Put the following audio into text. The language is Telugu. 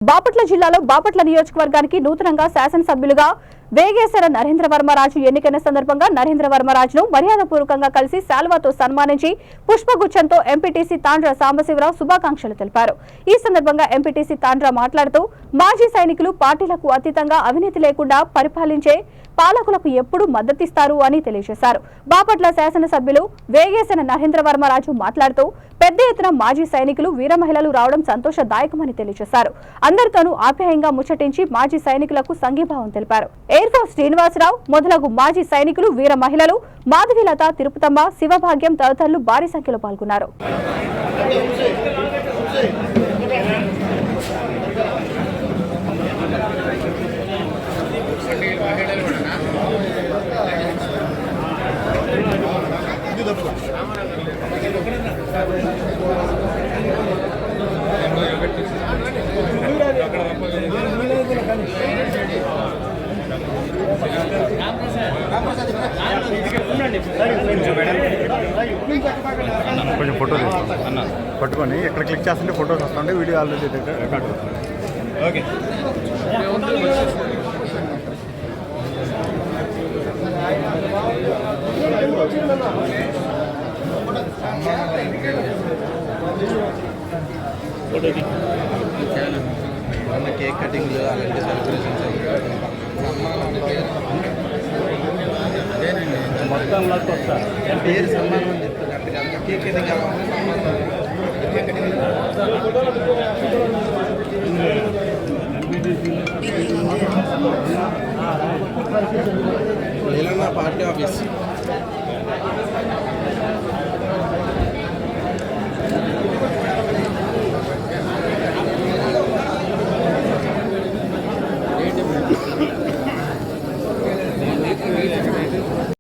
బాపట్ల జిల్లాలో బాపట్ల నియోజకవర్గానికి నూతనంగా శాసనసభ్యులుగా వేగేశ్వర నరేంద్ర వర్మరాజు ఎన్నికైన సందర్భంగా నరేంద్ర వర్మరాజును మర్యాదపూర్వకంగా కలిసి శాల్వాతో సన్మానించి పుష్పగుచ్చంతో ఎంపీటీసీ తాండ్ర సాంబశివరావు శుభాకాంక్షలు తెలిపారు. ఈ సందర్భంగా ఎంపీటీసీ తాండ్ర మాట్లాడుతూ మాజీ సైనికులు పార్టీలకు అతీతంగా అవినీతి లేకుండా పరిపాలించే పాలకులకు ఎప్పుడు మద్దతిస్తారు అని తెలియజేశారు. బాపట్ల శాసనసభ్యులు వేగేశ్వర నరేంద్ర వర్మరాజు మాట్లాడుతూ పెద్ద ఎత్తున మాజీ సైనికులు వీర మహిళలు రావడం సంతోషదాయకమని తెలియజేశారు. అందరితోనూ ఆప్యాయంగా ముచ్చటించి మాజీ సైనికులకు సంఘీభావం తెలిపారు. ఎయిర్ ఫోర్స్ శ్రీనివాసరావు మొదలగు మాజీ సైనికులు వీర మహిళలు మాధవీలత, తిరుపతమ్మ, శివభాగ్యం తదితరులు భారీ సంఖ్యలో పాల్గొన్నారు. కొంచెం ఫోటో పట్టుకొని ఎక్కడ క్లిక్ చేస్తుంటే ఫోటోస్ వస్తుంటే వీడియో ఆల్రెడీ రికార్డ్ అవుతుంది. ఓకే కేక్ కటింగ్ అలాంటి సెలబ్రేషన్స్ మొత్తం పేరు సన్మానం అని చెప్తారు. కేక్ కటింగ్ లేలన్న పార్టీ ఆఫీస్